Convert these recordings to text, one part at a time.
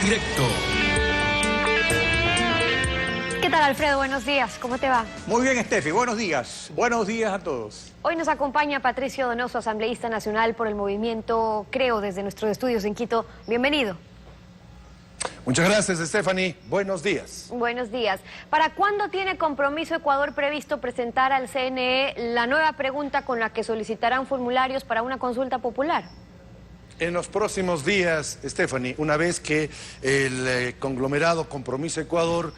directo. ¿Qué tal, Alfredo? Buenos días, ¿cómo te va? Muy bien, Estefi, buenos días. Buenos días a todos. Hoy nos acompaña Patricio Donoso, asambleísta nacional por el movimiento Creo desde nuestros estudios en Quito. Bienvenido. Muchas gracias, Stephanie. Buenos días. Buenos días. ¿Para cuándo tiene compromiso Ecuador previsto presentar al CNE la nueva pregunta con la que solicitarán formularios para una consulta popular? En los próximos días, Stephanie, una vez que el conglomerado Compromiso Ecuador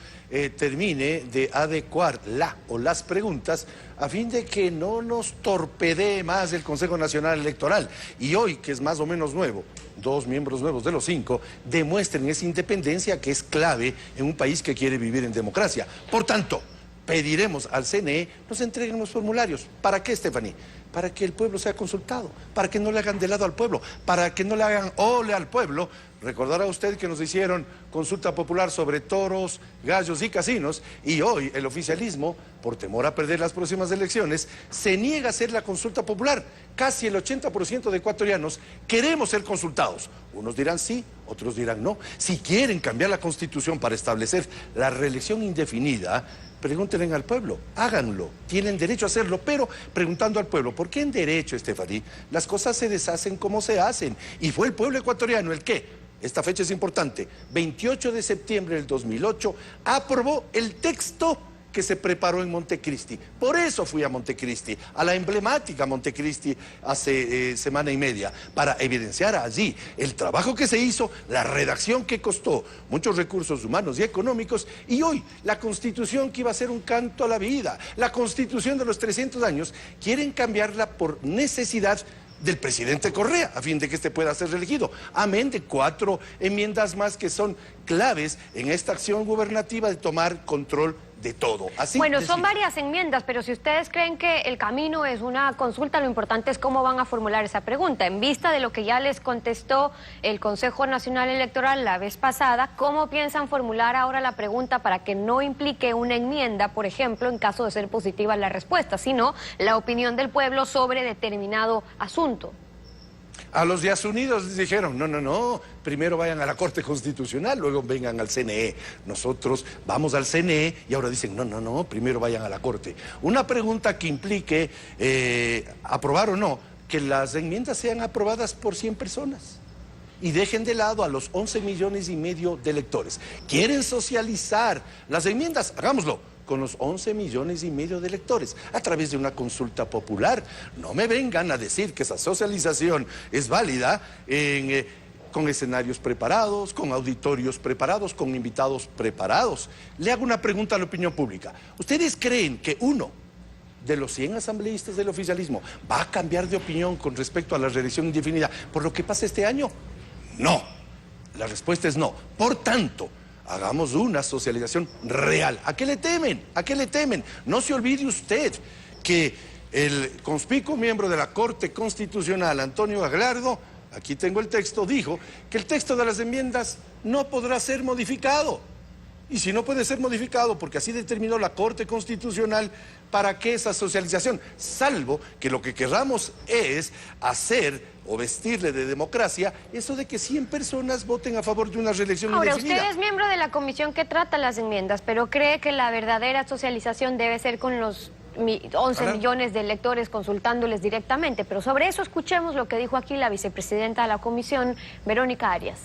termine de adecuar las preguntas a fin de que no nos torpedee más el Consejo Nacional Electoral. Y hoy, que es más o menos nuevo, 2 miembros nuevos de los 5 demuestren esa independencia que es clave en un país que quiere vivir en democracia. Por tanto, pediremos al CNE nos entreguen los formularios. ¿Para qué, Stephanie? Para que el pueblo sea consultado, para que no le hagan de lado al pueblo, para que no le hagan ole al pueblo. Recordará usted que nos hicieron consulta popular sobre toros, gallos y casinos, y hoy el oficialismo, por temor a perder las próximas elecciones, se niega a hacer la consulta popular. Casi el 80% de ecuatorianos queremos ser consultados. Unos dirán sí, otros dirán no. Si quieren cambiar la Constitución para establecer la reelección indefinida, pregúntenle al pueblo, háganlo, tienen derecho a hacerlo, pero preguntando al pueblo, ¿por qué en derecho, Stephanie? Las cosas se deshacen como se hacen, y fue el pueblo ecuatoriano el que, esta fecha es importante, 28 de septiembre del 2008, aprobó el texto que se preparó en Montecristi. Por eso fui a Montecristi, a la emblemática Montecristi hace semana y media, para evidenciar allí el trabajo que se hizo, la redacción que costó muchos recursos humanos y económicos, y hoy la Constitución que iba a ser un canto a la vida, la Constitución de los 300 años, quieren cambiarla por necesidad del presidente Correa, a fin de que este pueda ser reelegido. Amén de 4 enmiendas más que son claves en esta acción gubernativa de tomar control de todo. Así bueno, son varias enmiendas, pero si ustedes creen que el camino es una consulta, lo importante es cómo van a formular esa pregunta. En vista de lo que ya les contestó el Consejo Nacional Electoral la vez pasada, ¿cómo piensan formular ahora la pregunta para que no implique una enmienda, por ejemplo, en caso de ser positiva la respuesta, sino la opinión del pueblo sobre determinado asunto? A los Días Unidos les dijeron, no, primero vayan a la Corte Constitucional, luego vengan al CNE. Nosotros vamos al CNE y ahora dicen, no, primero vayan a la Corte. Una pregunta que implique aprobar o no, que las enmiendas sean aprobadas por 100 personas. Y dejen de lado a los 11,5 millones de electores. ¿Quieren socializar las enmiendas? Hagámoslo con los 11,5 millones de electores, a través de una consulta popular. No me vengan a decir que esa socialización es válida con escenarios preparados, con auditorios preparados, con invitados preparados. Le hago una pregunta a la opinión pública. ¿Ustedes creen que uno de los 100 asambleístas del oficialismo va a cambiar de opinión con respecto a la reelección indefinida por lo que pasa este año? No. La respuesta es no. Por tanto, hagamos una socialización real. ¿A qué le temen? ¿A qué le temen? No se olvide usted que el conspicuo miembro de la Corte Constitucional, Antonio Aguilardo, aquí tengo el texto, dijo que el texto de las enmiendas no podrá ser modificado. Y si no puede ser modificado, porque así determinó la Corte Constitucional, ¿para qué esa socialización? Salvo que lo que queramos es hacer o vestirle de democracia eso de que 100 personas voten a favor de una reelección indefinida. Ahora, usted es miembro de la comisión que trata las enmiendas, pero cree que la verdadera socialización debe ser con los 11 millones de electores consultándoles directamente. Pero sobre eso escuchemos lo que dijo aquí la vicepresidenta de la comisión, Verónica Arias.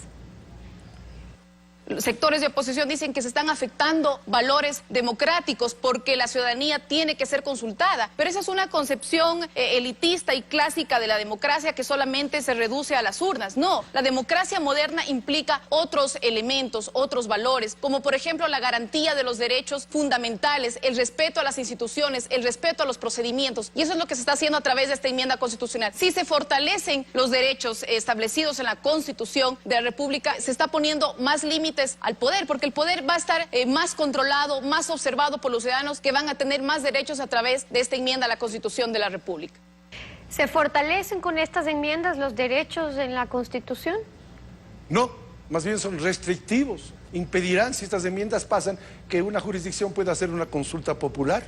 Sectores de oposición dicen que se están afectando valores democráticos porque la ciudadanía tiene que ser consultada, pero esa es una concepción elitista y clásica de la democracia que solamente se reduce a las urnas. No, la democracia moderna implica otros elementos, otros valores, como por ejemplo la garantía de los derechos fundamentales, el respeto a las instituciones, el respeto a los procedimientos, y eso es lo que se está haciendo a través de esta enmienda constitucional. Si se fortalecen los derechos establecidos en la Constitución de la República, se está poniendo más límites al poder, porque el poder va a estar más controlado, más observado por los ciudadanos, que van a tener más derechos a través de esta enmienda a la Constitución de la República. ¿Se fortalecen con estas enmiendas los derechos en la Constitución? No, más bien son restrictivos. Impedirán, si estas enmiendas pasan, que una jurisdicción pueda hacer una consulta popular.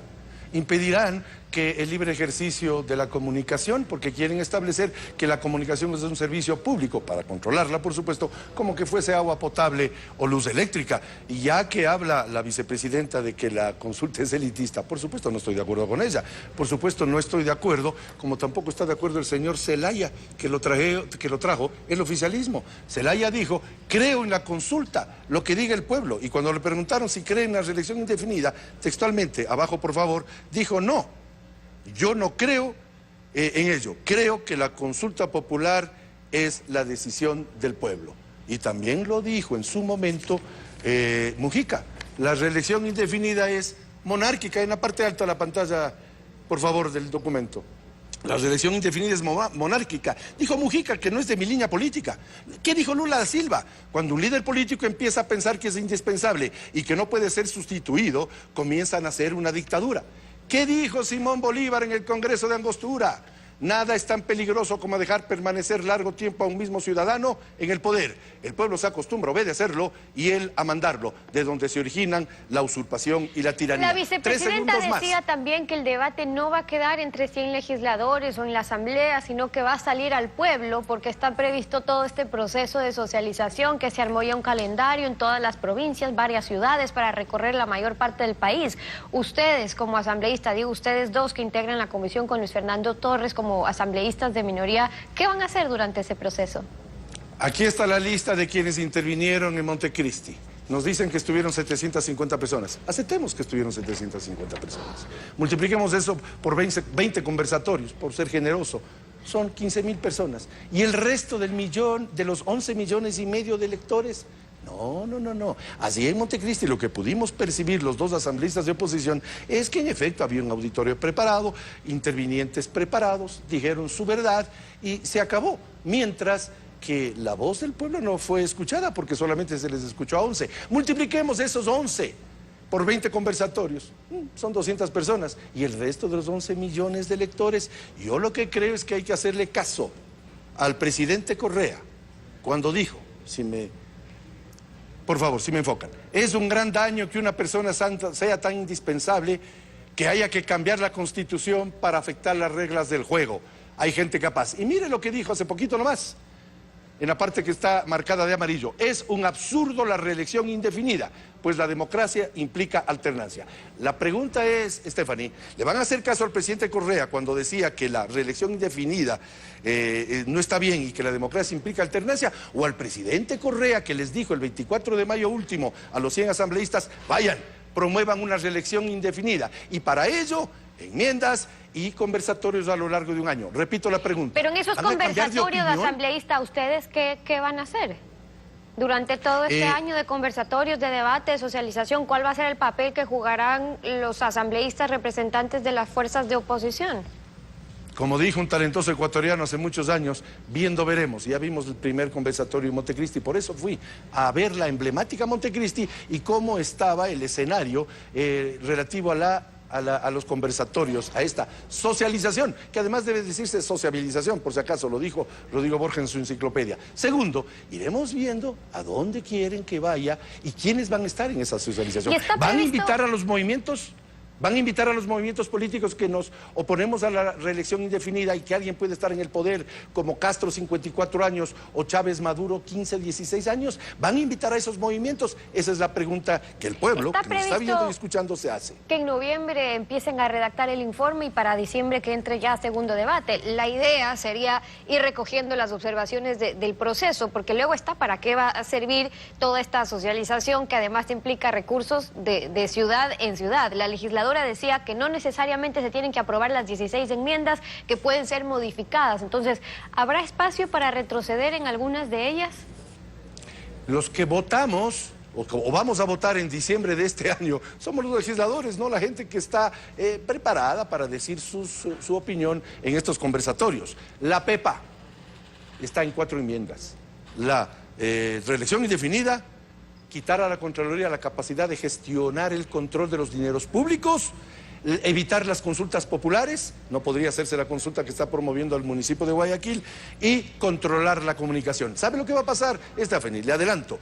Impedirán que el libre ejercicio de la comunicación, porque quieren establecer que la comunicación es un servicio público, para controlarla, por supuesto, como que fuese agua potable o luz eléctrica. Y ya que habla la vicepresidenta de que la consulta es elitista, por supuesto no estoy de acuerdo con ella, por supuesto no estoy de acuerdo, como tampoco está de acuerdo el señor Zelaya, que lo trajo el oficialismo. Zelaya dijo, creo en la consulta, lo que diga el pueblo, y cuando le preguntaron si cree en la reelección indefinida, textualmente, abajo por favor, dijo no, yo no creo en ello, creo que la consulta popular es la decisión del pueblo. Y también lo dijo en su momento Mujica, la reelección indefinida es monárquica. En la parte alta de la pantalla, por favor, del documento. La reelección indefinida es monárquica. Dijo Mujica que no es de mi línea política. ¿Qué dijo Lula da Silva? Cuando un líder político empieza a pensar que es indispensable y que no puede ser sustituido, comienza a nacer una dictadura. ¿Qué dijo Simón Bolívar en el Congreso de Angostura? Nada es tan peligroso como dejar permanecer largo tiempo a un mismo ciudadano en el poder. El pueblo se acostumbra a obedecerlo y él a mandarlo, de donde se originan la usurpación y la tiranía. La vicepresidenta decía también que el debate no va a quedar entre 100 legisladores o en la asamblea, sino que va a salir al pueblo, porque está previsto todo este proceso de socialización, que se armó ya un calendario en todas las provincias, varias ciudades, para recorrer la mayor parte del país. Ustedes, como asambleístas, digo ustedes dos que integran la comisión con Luis Fernando Torres, como asambleístas de minoría, ¿qué van a hacer durante ese proceso? Aquí está la lista de quienes intervinieron en Montecristi. Nos dicen que estuvieron 750 personas. Aceptemos que estuvieron 750 personas. Multipliquemos eso por 20 conversatorios, por ser generoso. Son 15.000 personas. ¿Y el resto del millón, de los 11 millones y medio de electores? No. Así en Montecristi lo que pudimos percibir los dos asambleístas de oposición es que en efecto había un auditorio preparado, intervinientes preparados, dijeron su verdad y se acabó. Mientras que la voz del pueblo no fue escuchada porque solamente se les escuchó a 11. Multipliquemos esos 11 por 20 conversatorios, son 200 personas. Y el resto de los 11 millones de electores, yo lo que creo es que hay que hacerle caso al presidente Correa cuando dijo, por favor, si me enfocan. Es un gran daño que una persona santa sea tan indispensable que haya que cambiar la Constitución para afectar las reglas del juego. Hay gente capaz. Y mire lo que dijo hace poquito nomás, en la parte que está marcada de amarillo. Es un absurdo la reelección indefinida, pues la democracia implica alternancia. La pregunta es, Stephanie, ¿le van a hacer caso al presidente Correa cuando decía que la reelección indefinida no está bien y que la democracia implica alternancia? ¿O al presidente Correa que les dijo el 24 de mayo último a los 100 asambleístas, vayan, promuevan una reelección indefinida? Y para ello, enmiendas y conversatorios a lo largo de un año. Repito la pregunta. Pero en esos conversatorios de asambleístas, ¿ustedes qué van a hacer? Durante todo este año de conversatorios, de debate, de socialización, ¿cuál va a ser el papel que jugarán los asambleístas representantes de las fuerzas de oposición? Como dijo un talentoso ecuatoriano hace muchos años, viendo veremos. Ya vimos el primer conversatorio en Montecristi, por eso fui a ver la emblemática Montecristi y cómo estaba el escenario relativo a los conversatorios, a esta socialización, que además debe decirse sociabilización, por si acaso lo dijo Rodrigo Borja en su enciclopedia. Segundo, iremos viendo a dónde quieren que vaya y quiénes van a estar en esa socialización. ¿Van a invitar a los movimientos? ¿Van a invitar a los movimientos políticos que nos oponemos a la reelección indefinida y que alguien puede estar en el poder como Castro, 54 años, o Chávez Maduro, 15, 16 años? ¿Van a invitar a esos movimientos? Esa es la pregunta que el pueblo, que nos está viendo y escuchando, se hace. Que en noviembre empiecen a redactar el informe y para diciembre que entre ya a segundo debate. La idea sería ir recogiendo las observaciones del proceso, porque luego está para qué va a servir toda esta socialización que además implica recursos de ciudad en ciudad. La legislatura decía que no necesariamente se tienen que aprobar las 16 enmiendas, que pueden ser modificadas. Entonces, ¿habrá espacio para retroceder en algunas de ellas? Los que votamos o vamos a votar en diciembre de este año somos los legisladores, no la gente que está preparada para decir su opinión en estos conversatorios. La PEPA está en 4 enmiendas. La reelección indefinida, quitar a la Contraloría la capacidad de gestionar el control de los dineros públicos, evitar las consultas populares, no podría hacerse la consulta que está promoviendo el municipio de Guayaquil, y controlar la comunicación. ¿Sabe lo que va a pasar? Stephanie, le adelanto,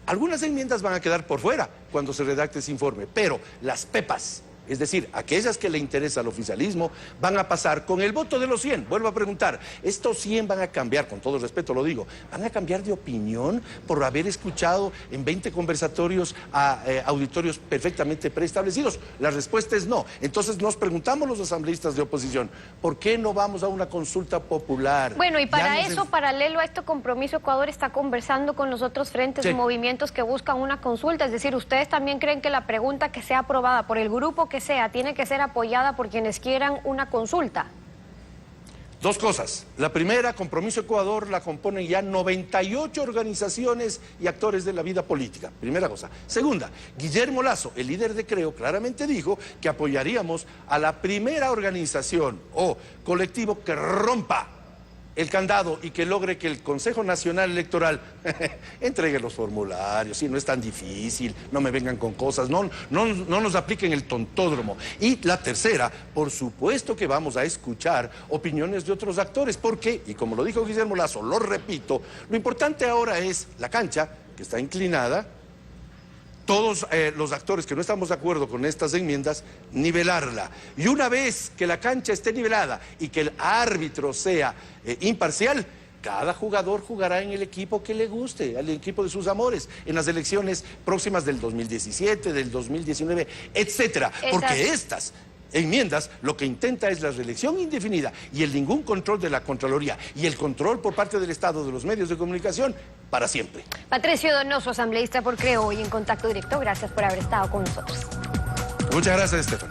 algunas enmiendas van a quedar por fuera cuando se redacte ese informe, pero las PEPAs, Es decir, aquellas que le interesa al oficialismo van a pasar con el voto de los 100. Vuelvo a preguntar, ¿estos 100 van a cambiar, con todo respeto lo digo, van a cambiar de opinión por haber escuchado en 20 conversatorios a auditorios perfectamente preestablecidos? La respuesta es no. Entonces nos preguntamos los asambleístas de oposición, ¿por qué no vamos a una consulta popular? Bueno, y para eso, paralelo a este compromiso, Ecuador está conversando con los otros frentes y movimientos que buscan una consulta. Es decir, ¿ustedes también creen que la pregunta que sea aprobada por el grupo que sea tiene que ser apoyada por quienes quieran una consulta? Dos cosas. La primera, Compromiso Ecuador la componen ya 98 organizaciones y actores de la vida política. Primera cosa. Segunda, Guillermo Lasso, el líder de Creo, claramente dijo que apoyaríamos a la primera organización o colectivo que rompa el candado y que logre que el Consejo Nacional Electoral entregue los formularios. Sí, no es tan difícil, no me vengan con cosas, no nos apliquen el tontódromo. Y la tercera, por supuesto que vamos a escuchar opiniones de otros actores, porque, y como lo dijo Guillermo Lasso, lo repito, lo importante ahora es la cancha, que está inclinada. Todos los actores que no estamos de acuerdo con estas enmiendas, nivelarla. Y una vez que la cancha esté nivelada y que el árbitro sea imparcial, cada jugador jugará en el equipo que le guste, al equipo de sus amores, en las elecciones próximas del 2017, del 2019, etcétera. Porque estas enmiendas lo que intenta es la reelección indefinida y el ningún control de la Contraloría y el control por parte del Estado de los medios de comunicación para siempre. Patricio Donoso, asambleísta por Creo, hoy en Contacto Directo. Gracias por haber estado con nosotros. Muchas gracias, Estefan.